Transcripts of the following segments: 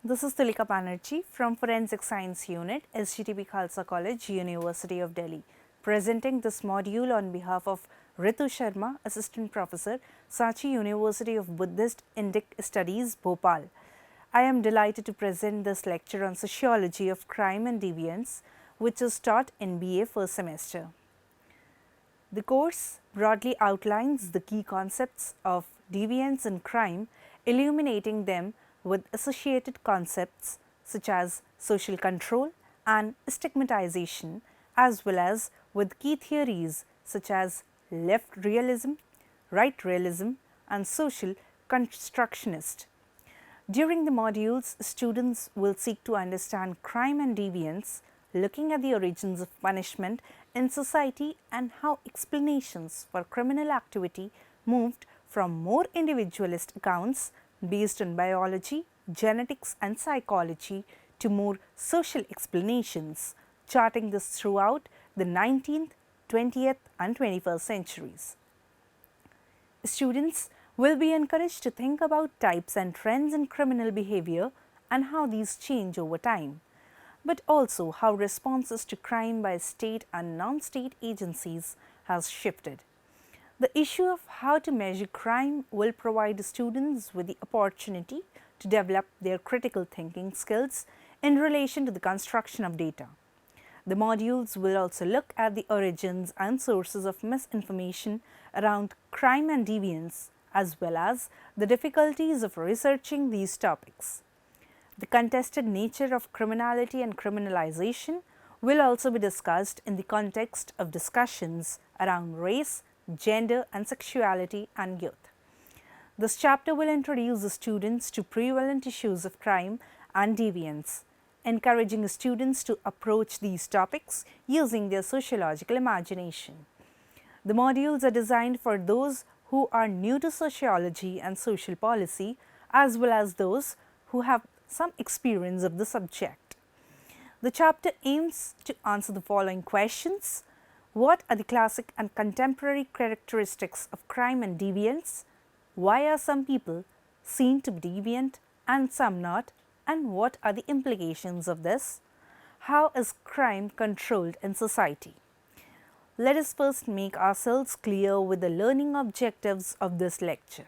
This is Tulika Banerjee from Forensic Science Unit, SGTB Khalsa College, University of Delhi, presenting this module on behalf of Ritu Sharma, Assistant Professor, Sachi University of Buddhist Indic Studies, Bhopal. I am delighted to present this lecture on Sociology of Crime and Deviance, which is taught in BA first semester. The course broadly outlines the key concepts of deviance and crime, illuminating them with associated concepts such as social control and stigmatization, as well as with key theories such as left realism, right realism, and social constructionist. During the modules, students will seek to understand crime and deviance, looking at the origins of punishment in society and how explanations for criminal activity moved from more individualist accounts based on biology, genetics, and psychology to more social explanations, charting this throughout the 19th, 20th, and 21st centuries. Students will be encouraged to think about types and trends in criminal behavior and how these change over time, but also how responses to crime by state and non-state agencies has shifted. The issue of how to measure crime will provide students with the opportunity to develop their critical thinking skills in relation to the construction of data. The modules will also look at the origins and sources of misinformation around crime and deviance, as well as the difficulties of researching these topics. The contested nature of criminality and criminalization will also be discussed in the context of discussions around race, gender, and sexuality and youth. This chapter will introduce the students to prevalent issues of crime and deviance, encouraging students to approach these topics using their sociological imagination. The modules are designed for those who are new to sociology and social policy, as well as those who have some experience of the subject. The chapter aims to answer the following questions. What are the classic and contemporary characteristics of crime and deviance? Why are some people seen to be deviant and some not? And what are the implications of this? How is crime controlled in society? Let us first make ourselves clear with the learning objectives of this lecture.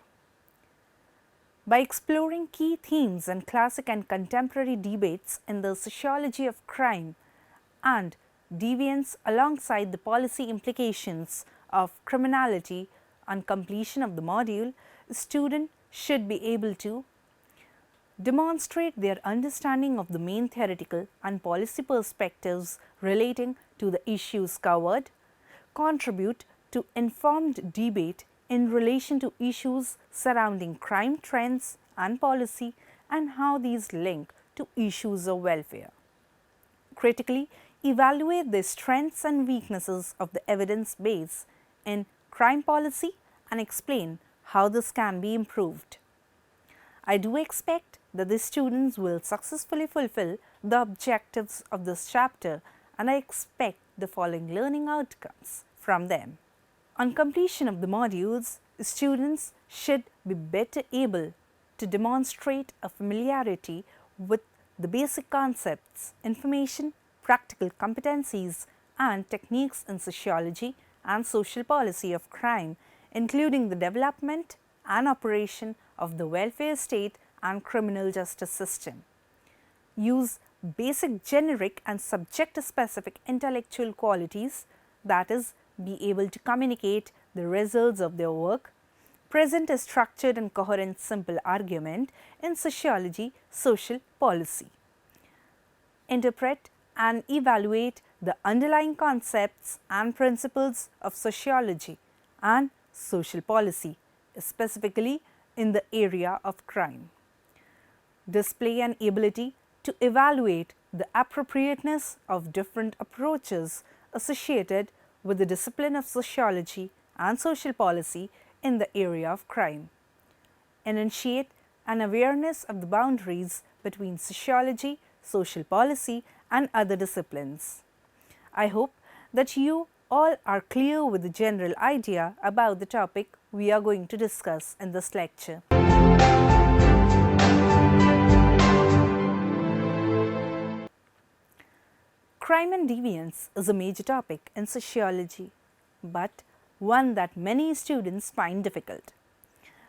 By exploring key themes and classic and contemporary debates in the sociology of crime and deviance alongside the policy implications of criminality on completion of the module, a student should be able to demonstrate their understanding of the main theoretical and policy perspectives relating to the issues covered, contribute to informed debate in relation to issues surrounding crime trends and policy and how these link to issues of welfare. Critically evaluate the strengths and weaknesses of the evidence base in crime policy and explain how this can be improved. I do expect that the students will successfully fulfill the objectives of this chapter, and I expect the following learning outcomes from them. On completion of the modules, students should be better able to demonstrate a familiarity with the basic concepts, information, practical competencies, and techniques in sociology and social policy of crime, including the development and operation of the welfare state and criminal justice system. Use basic generic and subject-specific intellectual qualities, that is, be able to communicate the results of their work, present a structured and coherent simple argument in sociology, social policy. Interpret and evaluate the underlying concepts and principles of sociology and social policy, specifically in the area of crime. Display an ability to evaluate the appropriateness of different approaches associated with the discipline of sociology and social policy in the area of crime. Enunciate an awareness of the boundaries between sociology, social policy, and other disciplines. I hope that you all are clear with the general idea about the topic we are going to discuss in this lecture. Crime and deviance is a major topic in sociology, but one that many students find difficult.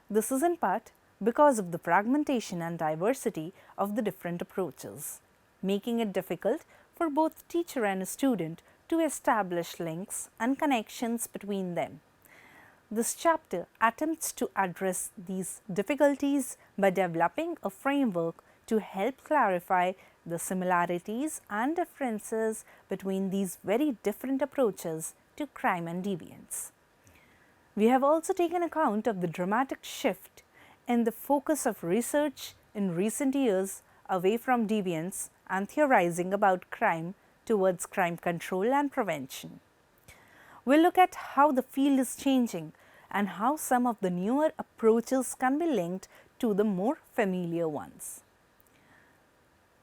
This is in part because of the fragmentation and diversity of the different approaches, making it difficult for both teacher and student to establish links and connections between them. This chapter attempts to address these difficulties by developing a framework to help clarify the similarities and differences between these very different approaches to crime and deviance. We have also taken account of the dramatic shift in the focus of research in recent years away from deviance and theorizing about crime towards crime control and prevention. We'll look at how the field is changing and how some of the newer approaches can be linked to the more familiar ones.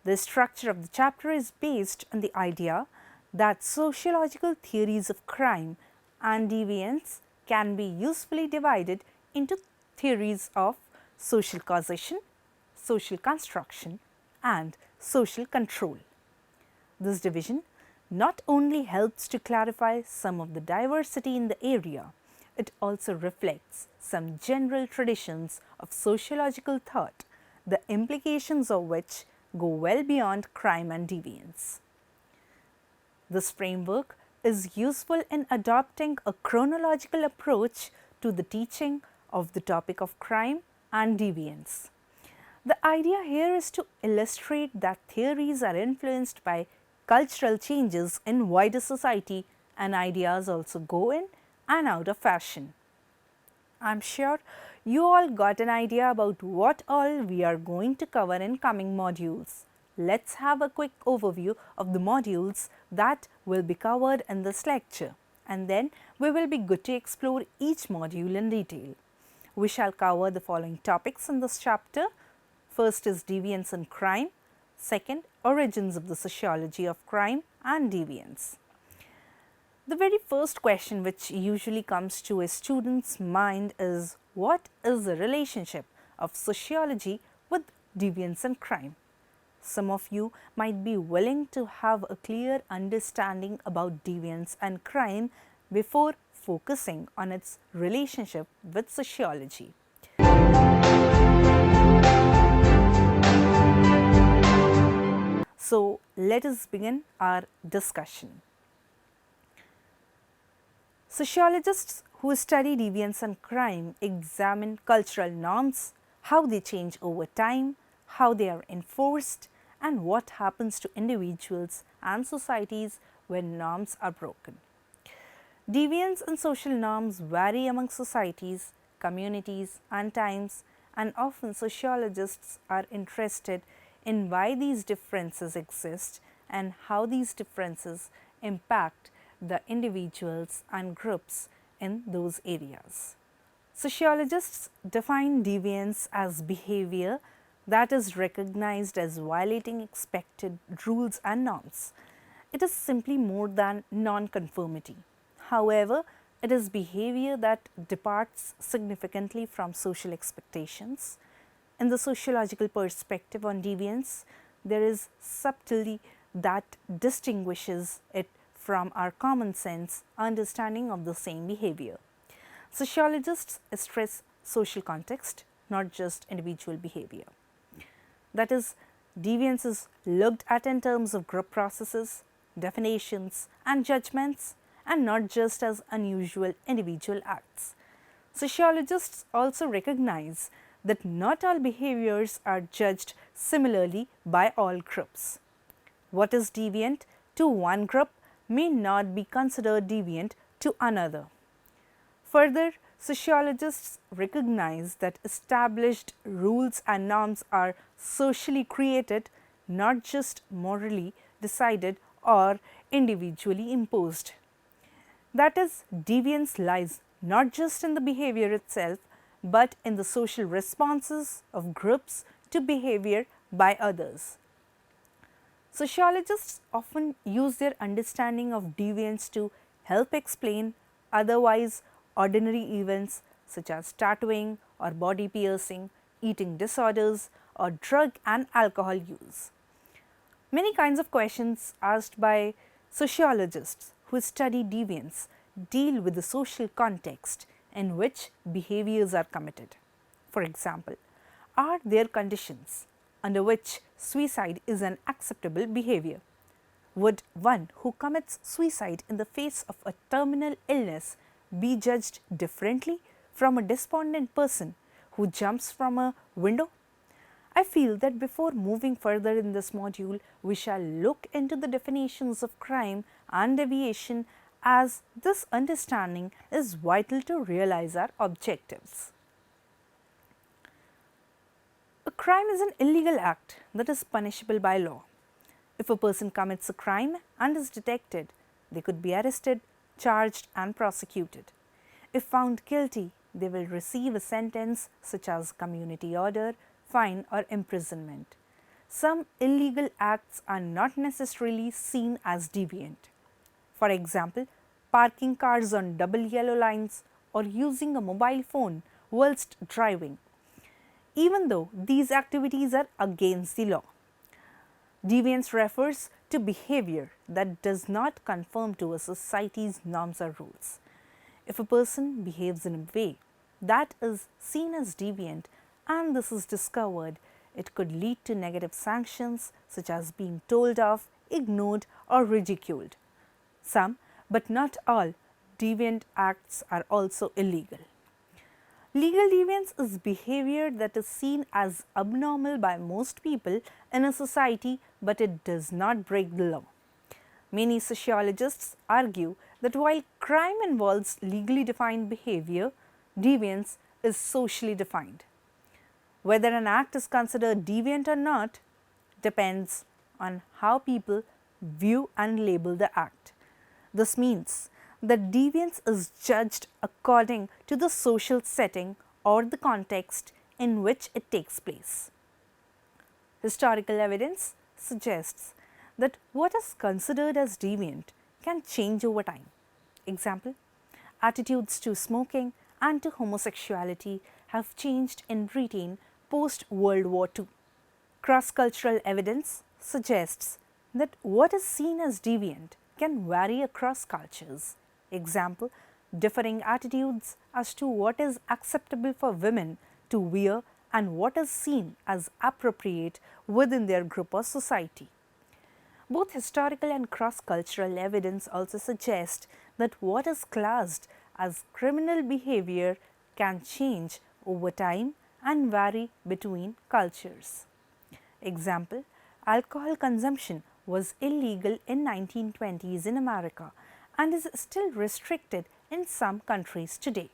The structure of the chapter is based on the idea that sociological theories of crime and deviance can be usefully divided into theories of social causation, social construction, and social control. This division not only helps to clarify some of the diversity in the area, it also reflects some general traditions of sociological thought, the implications of which go well beyond crime and deviance. This framework is useful in adopting a chronological approach to the teaching of the topic of crime and deviance. The idea here is to illustrate that theories are influenced by cultural changes in wider society and ideas also go in and out of fashion. I am sure you all got an idea about what all we are going to cover in coming modules. Let's have a quick overview of the modules that will be covered in this lecture, and then we will be good to explore each module in detail. We shall cover the following topics in this chapter. First is deviance and crime. Second, origins of the sociology of crime and deviance. The very first question which usually comes to a student's mind is, what is the relationship of sociology with deviance and crime? Some of you might be willing to have a clear understanding about deviance and crime before focusing on its relationship with sociology. So, let us begin our discussion. Sociologists who study deviance and crime examine cultural norms, how they change over time, how they are enforced, and what happens to individuals and societies when norms are broken. Deviance and social norms vary among societies, communities, and times, and often sociologists are interested in why these differences exist and how these differences impact the individuals and groups in those areas. Sociologists define deviance as behavior that is recognized as violating expected rules and norms. It is simply more than non-conformity. However, it is behavior that departs significantly from social expectations. In the sociological perspective on deviance, there is subtlety that distinguishes it from our common sense understanding of the same behavior. Sociologists stress social context, not just individual behavior. That is, deviance is looked at in terms of group processes, definitions, and judgments, and not just as unusual individual acts. Sociologists also recognize that not all behaviors are judged similarly by all groups. What is deviant to one group may not be considered deviant to another. Further, sociologists recognize that established rules and norms are socially created, not just morally decided or individually imposed. That is, deviance lies not just in the behavior itself, but in the social responses of groups to behavior by others. Sociologists often use their understanding of deviance to help explain otherwise ordinary events such as tattooing or body piercing, eating disorders, or drug and alcohol use. Many kinds of questions asked by sociologists who study deviance deal with the social context in which behaviors are committed. For example, are there conditions under which suicide is an acceptable behavior? Would one who commits suicide in the face of a terminal illness be judged differently from a despondent person who jumps from a window? I feel that before moving further in this module, we shall look into the definitions of crime and deviation, as this understanding is vital to realize our objectives. A crime is an illegal act that is punishable by law. If a person commits a crime and is detected, they could be arrested, charged and prosecuted. If found guilty, they will receive a sentence such as community order, fine or imprisonment. Some illegal acts are not necessarily seen as deviant. For example, parking cars on double yellow lines or using a mobile phone whilst driving, even though these activities are against the law. Deviance refers to behavior that does not conform to a society's norms or rules. If a person behaves in a way that is seen as deviant and this is discovered, it could lead to negative sanctions such as being told off, ignored or ridiculed. Some, but not all, deviant acts are also illegal. Legal deviance is behavior that is seen as abnormal by most people in a society, but it does not break the law. Many sociologists argue that while crime involves legally defined behavior, deviance is socially defined. Whether an act is considered deviant or not depends on how people view and label the act. This means that deviance is judged according to the social setting or the context in which it takes place. Historical evidence suggests that what is considered as deviant can change over time. Example, attitudes to smoking and to homosexuality have changed in Britain post-World War II. Cross-cultural evidence suggests that what is seen as deviant can vary across cultures. Example, differing attitudes as to what is acceptable for women to wear and what is seen as appropriate within their group or society. Both historical and cross-cultural evidence also suggest that what is classed as criminal behavior can change over time and vary between cultures. Example, alcohol consumption was illegal in 1920s in America and is still restricted in some countries today.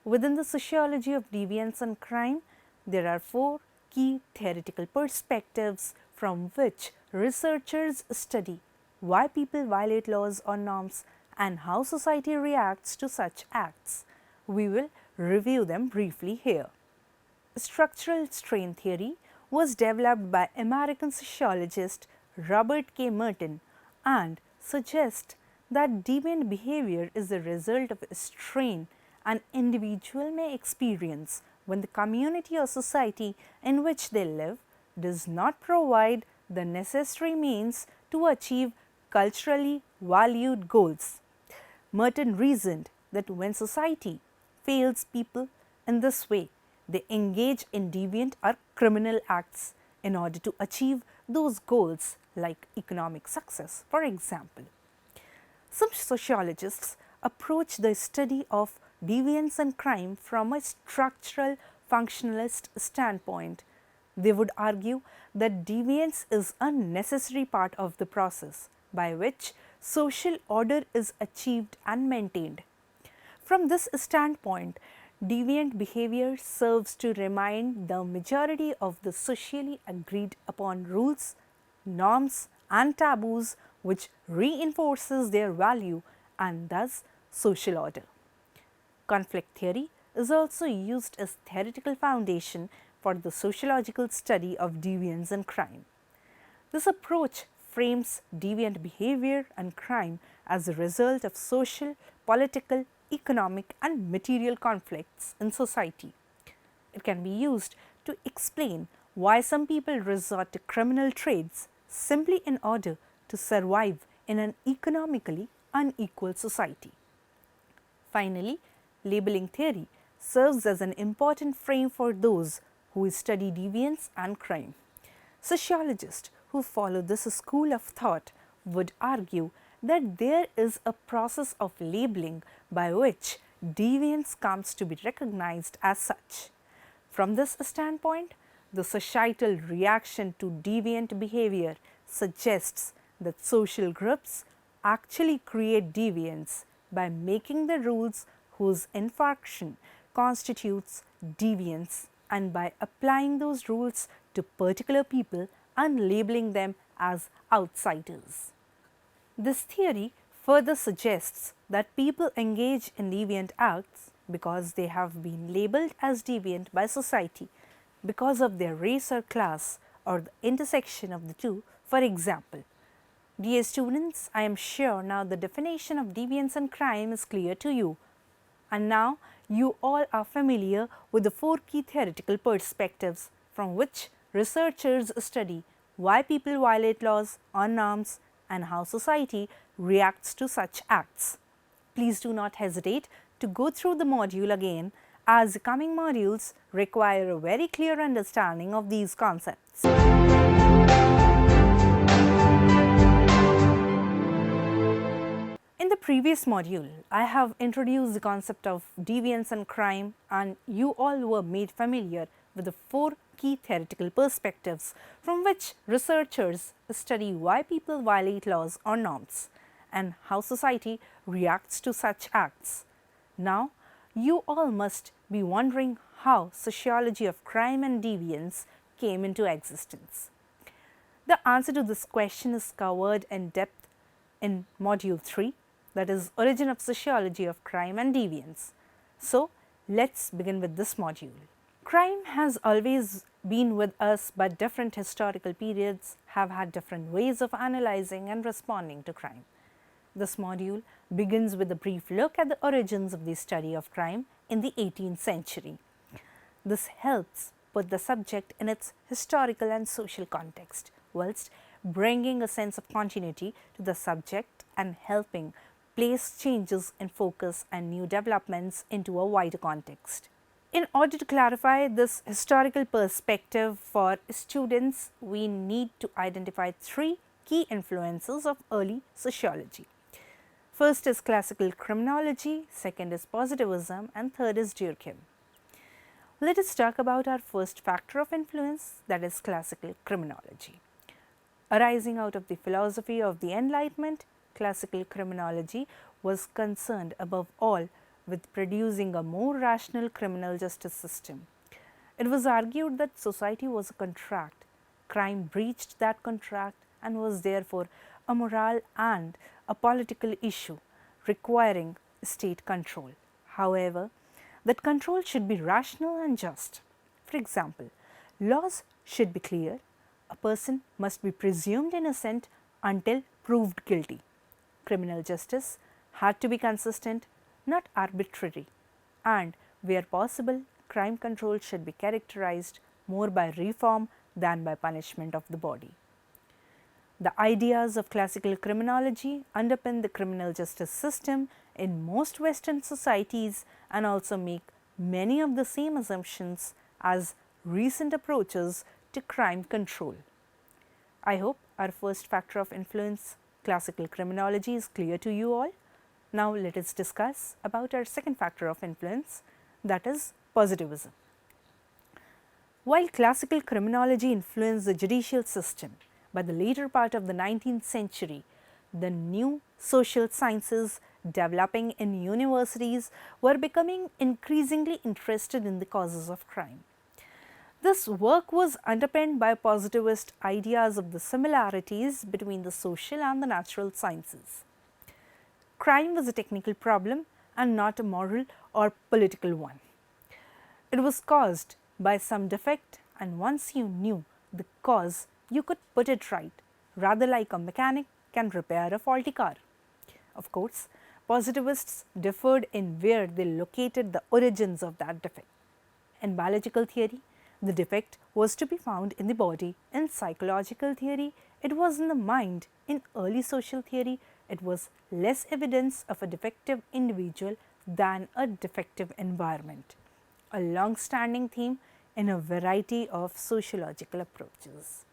Within the sociology of deviance and crime, there are 4 key theoretical perspectives from which researchers study why people violate laws or norms and how society reacts to such acts. We will review them briefly here. Structural strain theory was developed by American sociologist Robert K. Merton and suggests that deviant behavior is the result of a strain an individual may experience when the community or society in which they live does not provide the necessary means to achieve culturally valued goals. Merton reasoned that when society fails people in this way, they engage in deviant or criminal acts in order to achieve those goals like economic success, for example. Some sociologists approach the study of deviance and crime from a structural functionalist standpoint. They would argue that deviance is a necessary part of the process by which social order is achieved and maintained. From this standpoint, deviant behavior serves to remind the majority of the socially agreed upon rules, norms and taboos which reinforces their value and thus social order. Conflict theory is also used as theoretical foundation for the sociological study of deviance and crime. This approach frames deviant behavior and crime as a result of social, political, economic and material conflicts in society. It can be used to explain why some people resort to criminal traits simply in order to survive in an economically unequal society. Finally, labeling theory serves as an important frame for those who study deviance and crime. Sociologists who follow this school of thought would argue that there is a process of labeling by which deviance comes to be recognized as such. From this standpoint, the societal reaction to deviant behavior suggests that social groups actually create deviance by making the rules whose infraction constitutes deviance and by applying those rules to particular people and labeling them as outsiders. This theory further suggests that people engage in deviant acts because they have been labeled as deviant by society because of their race or class or the intersection of the two. For example, dear students, I am sure now the definition of deviance and crime is clear to you. And now you all are familiar with the four key theoretical perspectives from which researchers study why people violate laws or norms and how society reacts to such acts. Please do not hesitate to go through the module again, as the coming modules require a very clear understanding of these concepts. In the previous module, I have introduced the concept of deviance and crime, and you all were made familiar with the four key theoretical perspectives from which researchers study why people violate laws or norms and how society reacts to such acts. Now, you all must be wondering how sociology of crime and deviance came into existence. The answer to this question is covered in depth in module 3, that is Origin of Sociology of Crime and Deviance. So, let's begin with this module. Crime has always been with us, but different historical periods have had different ways of analyzing and responding to crime. This module begins with a brief look at the origins of the study of crime in the 18th century. This helps put the subject in its historical and social context, whilst bringing a sense of continuity to the subject and helping place changes in focus and new developments into a wider context. In order to clarify this historical perspective for students, we need to identify three key influences of early sociology. First is classical criminology, second is positivism, and third is Durkheim. Let us talk about our first factor of influence, that is classical criminology. Arising out of the philosophy of the Enlightenment, classical criminology was concerned above all with producing a more rational criminal justice system. It was argued that society was a contract, crime breached that contract and was therefore a moral and a political issue requiring state control. However, that control should be rational and just. For example, laws should be clear, a person must be presumed innocent until proved guilty. Criminal justice had to be consistent, not arbitrary, and where possible, crime control should be characterized more by reform than by punishment of the body. The ideas of classical criminology underpin the criminal justice system in most Western societies and also make many of the same assumptions as recent approaches to crime control. I hope our first factor of influence, classical criminology, is clear to you all. Now let us discuss about our second factor of influence, that is positivism. While classical criminology influenced the judicial system, by the later part of the 19th century, the new social sciences developing in universities were becoming increasingly interested in the causes of crime. This work was underpinned by positivist ideas of the similarities between the social and the natural sciences. Crime was a technical problem and not a moral or political one. It was caused by some defect, and once you knew the cause, you could put it right, rather like a mechanic can repair a faulty car. Of course, positivists differed in where they located the origins of that defect. In biological theory, the defect was to be found in the body. In psychological theory, it was in the mind. In early social theory, it was less evidence of a defective individual than a defective environment, a long-standing theme in a variety of sociological approaches.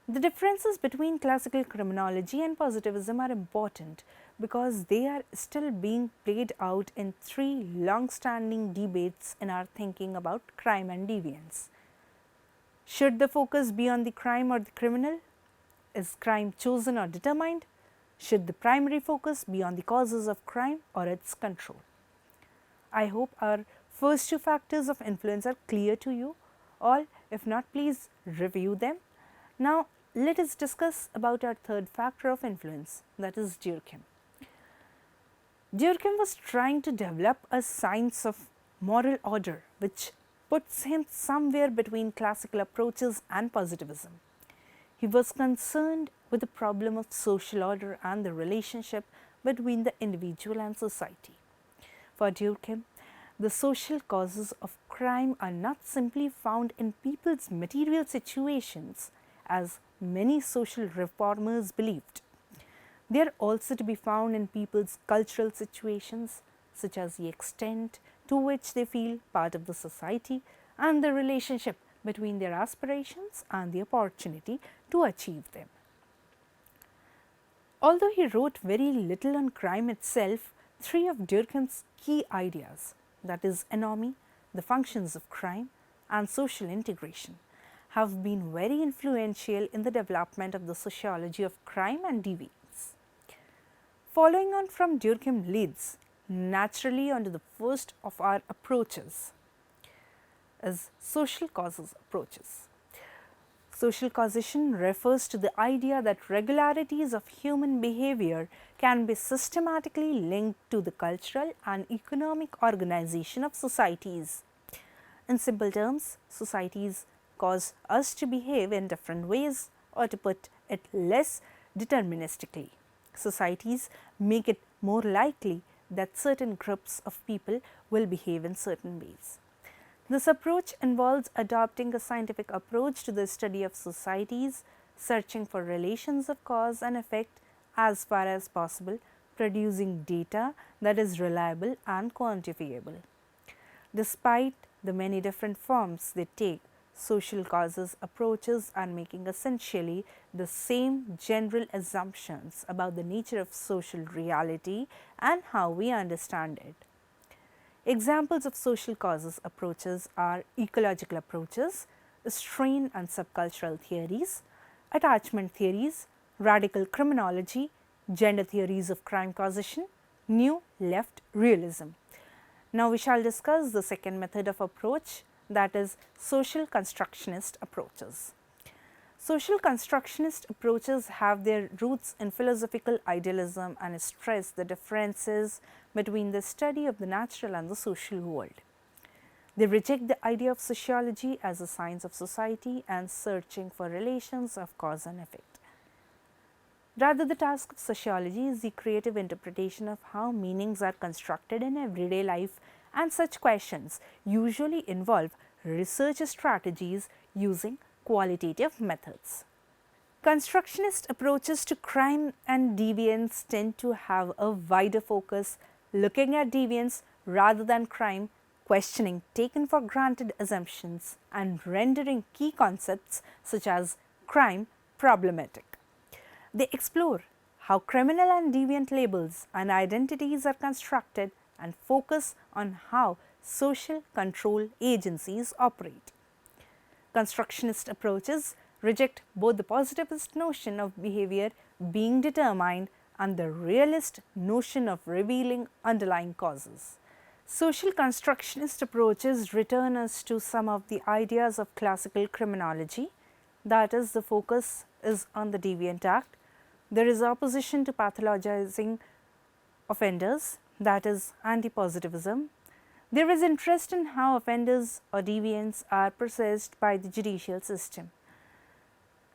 The differences between classical criminology and positivism are important because they are still being played out in three long-standing debates in our thinking about crime and deviance. Should the focus be on the crime or the criminal? Is crime chosen or determined? Should the primary focus be on the causes of crime or its control? I hope our first two factors of influence are clear to you all. If not, please review them. Now, let us discuss about our third factor of influence, that is Durkheim. Durkheim was trying to develop a science of moral order which puts him somewhere between classical approaches and positivism. He was concerned with the problem of social order and the relationship between the individual and society. For Durkheim, the social causes of crime are not simply found in people's material situations, as many social reformers believed. They are also to be found in people's cultural situations, such as the extent to which they feel part of the society and the relationship between their aspirations and the opportunity to achieve them. Although he wrote very little on crime itself, three of Durkheim's key ideas, that is anomie, the functions of crime, and social integration, have been very influential in the development of the sociology of crime and deviance. Following on from Durkheim leads naturally onto the first of our approaches is social causes approaches. Social causation refers to the idea that regularities of human behavior can be systematically linked to the cultural and economic organization of societies. In simple terms, societies cause us to behave in different ways, or to put it less deterministically, societies make it more likely that certain groups of people will behave in certain ways. This approach involves adopting a scientific approach to the study of societies, searching for relations of cause and effect as far as possible, producing data that is reliable and quantifiable. Despite the many different forms they take, social causes approaches are making essentially the same general assumptions about the nature of social reality and how we understand it. Examples of social causes approaches are ecological approaches, strain and subcultural theories, attachment theories, radical criminology, gender theories of crime causation, new left realism. Now we shall discuss the second method of approach, that is social constructionist approaches. Social constructionist approaches have their roots in philosophical idealism and stress the differences between the study of the natural and the social world. They reject the idea of sociology as a science of society and searching for relations of cause and effect. Rather, the task of sociology is the creative interpretation of how meanings are constructed in everyday life, and such questions usually involve research strategies using qualitative methods. Constructionist approaches to crime and deviance tend to have a wider focus, looking at deviance rather than crime, questioning taken for granted assumptions, and rendering key concepts such as crime problematic. They explore how criminal and deviant labels and identities are constructed and focus on how social control agencies operate. Constructionist approaches reject both the positivist notion of behavior being determined and the realist notion of revealing underlying causes. Social constructionist approaches return us to some of the ideas of classical criminology, that is, the focus is on the deviant act. There is opposition to pathologizing offenders, that is anti-positivism. There is interest in how offenders or deviants are processed by the judicial system.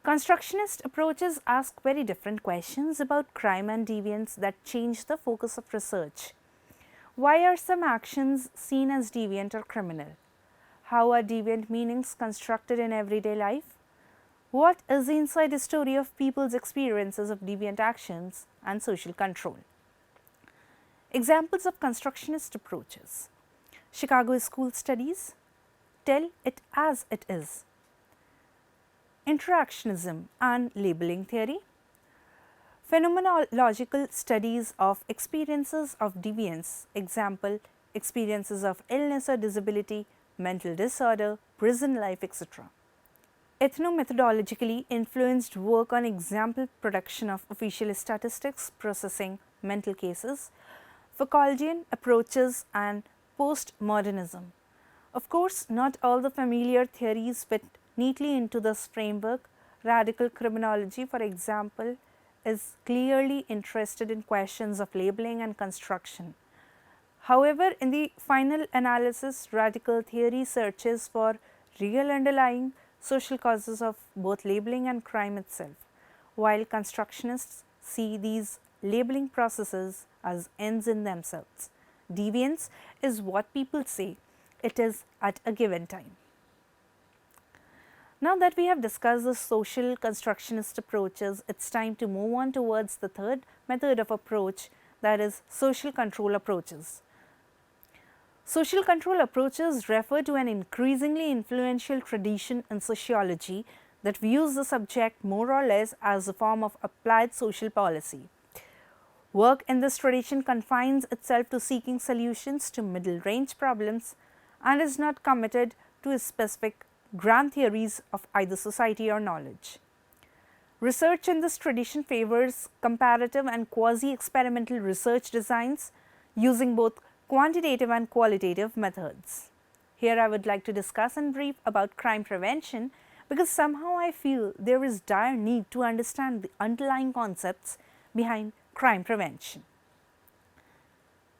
Constructionist approaches ask very different questions about crime and deviance that change the focus of research. Why are some actions seen as deviant or criminal? How are deviant meanings constructed in everyday life? What is the inside story of people's experiences of deviant actions and social control? Examples of constructionist approaches. Chicago School Studies, tell it as it is. Interactionism and labeling theory. Phenomenological studies of experiences of deviance, example, experiences of illness or disability, mental disorder, prison life, etc. Ethnomethodologically influenced work on example production of official statistics, processing mental cases, Foucauldian approaches and postmodernism. Of course, not all the familiar theories fit neatly into this framework. Radical criminology, for example, is clearly interested in questions of labeling and construction. However, in the final analysis, radical theory searches for real underlying social causes of both labeling and crime itself, while constructionists see these labeling processes as ends in themselves. Deviance is what people say it is at a given time. Now that we have discussed the social constructionist approaches, it's time to move on towards the third method of approach, that is social control approaches. Social control approaches refer to an increasingly influential tradition in sociology that views the subject more or less as a form of applied social policy. Work in this tradition confines itself to seeking solutions to middle-range problems and is not committed to specific grand theories of either society or knowledge. Research in this tradition favors comparative and quasi-experimental research designs using both quantitative and qualitative methods. Here I would like to discuss in brief about crime prevention, because somehow I feel there is dire need to understand the underlying concepts behind crime prevention.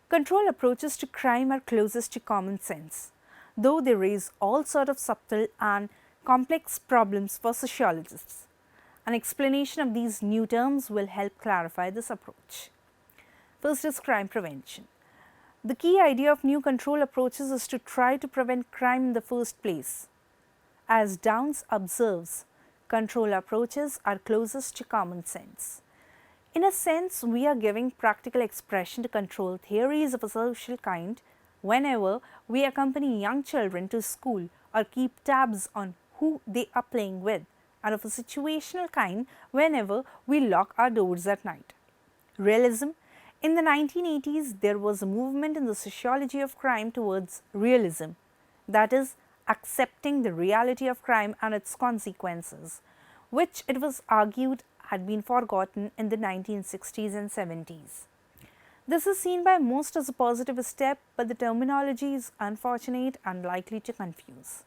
Control approaches to crime are closest to common sense, though they raise all sorts of subtle and complex problems for sociologists. An explanation of these new terms will help clarify this approach. First is crime prevention. The key idea of new control approaches is to try to prevent crime in the first place. As Downs observes, control approaches are closest to common sense. In a sense, we are giving practical expression to control theories of a social kind whenever we accompany young children to school or keep tabs on who they are playing with, and of a situational kind whenever we lock our doors at night. Realism. In the 1980s, there was a movement in the sociology of crime towards realism, that is, accepting the reality of crime and its consequences, which it was argued had been forgotten in the 1960s and 70s. This is seen by most as a positive step, but the terminology is unfortunate and likely to confuse.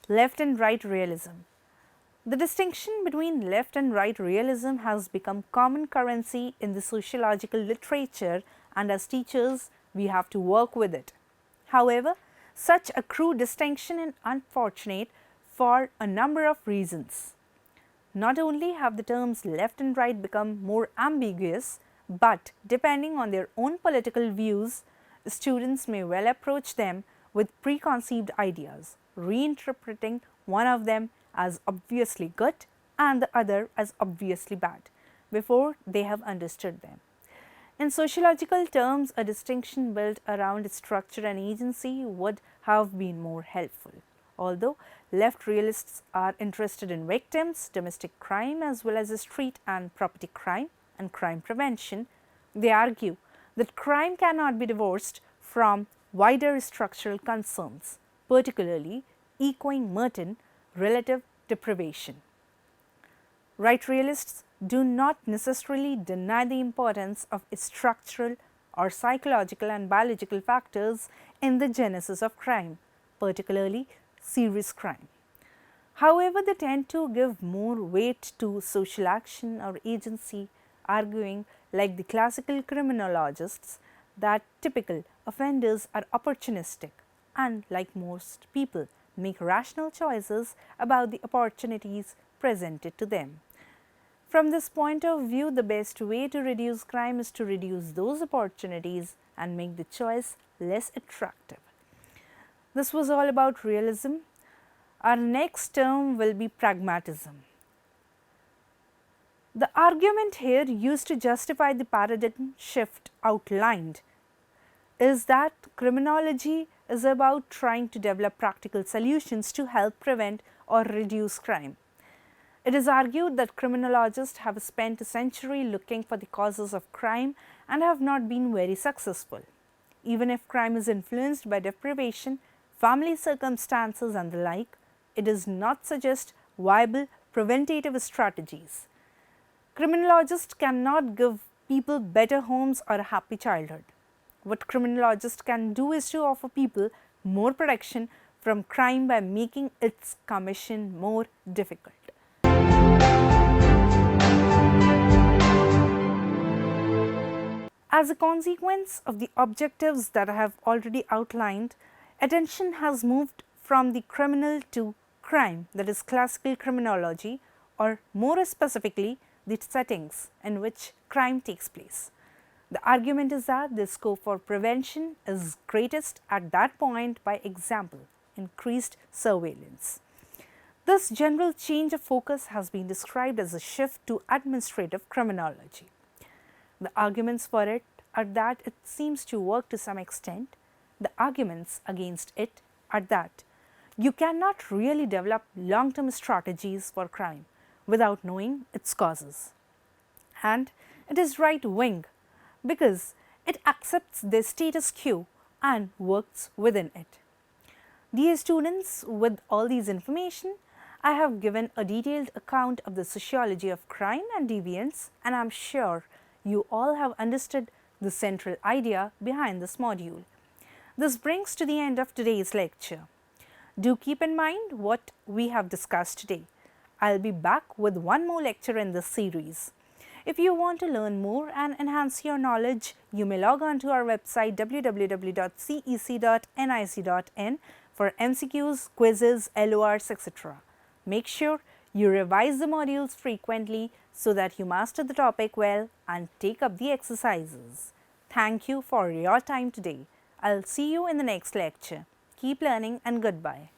Left and right realism. The distinction between left and right realism has become common currency in the sociological literature, and as teachers, we have to work with it. However, such a crude distinction is unfortunate for a number of reasons. Not only have the terms left and right become more ambiguous, but depending on their own political views, students may well approach them with preconceived ideas, reinterpreting one of them as obviously good and the other as obviously bad before they have understood them. In sociological terms, a distinction built around structure and agency would have been more helpful. Although left realists are interested in victims, domestic crime as well as street and property crime and crime prevention, they argue that crime cannot be divorced from wider structural concerns, particularly echoing Merton, relative deprivation. Right realists do not necessarily deny the importance of structural or psychological and biological factors in the genesis of crime, particularly serious crime. However, they tend to give more weight to social action or agency, arguing, like the classical criminologists, that typical offenders are opportunistic and, like most people, make rational choices about the opportunities presented to them. From this point of view, the best way to reduce crime is to reduce those opportunities and make the choice less attractive. This was all about realism. Our next term will be pragmatism. The argument here used to justify the paradigm shift outlined is that criminology is about trying to develop practical solutions to help prevent or reduce crime. It is argued that criminologists have spent a century looking for the causes of crime and have not been very successful. Even if crime is influenced by deprivation, family circumstances and the like, it does not suggest viable preventative strategies. Criminologists cannot give people better homes or a happy childhood. What criminologists can do is to offer people more protection from crime by making its commission more difficult. As a consequence of the objectives that I have already outlined, attention has moved from the criminal to crime, that is classical criminology, or more specifically, the settings in which crime takes place. The argument is that the scope for prevention is greatest at that point, by example, increased surveillance. This general change of focus has been described as a shift to administrative criminology. The arguments for it are that it seems to work to some extent. The arguments against it are that you cannot really develop long-term strategies for crime without knowing its causes. And it is right-wing because it accepts the status quo and works within it. Dear students, with all these information, I have given a detailed account of the sociology of crime and deviance, and I am sure you all have understood the central idea behind this module. This brings to the end of today's lecture. Do keep in mind what we have discussed today. I'll be back with one more lecture in this series. If you want to learn more and enhance your knowledge, you may log on to our website www.cec.nic.in for MCQs, quizzes, LORs, etc. Make sure you revise the modules frequently so that you master the topic well and take up the exercises. Thank you for your time today. I'll see you in the next lecture. Keep learning and goodbye.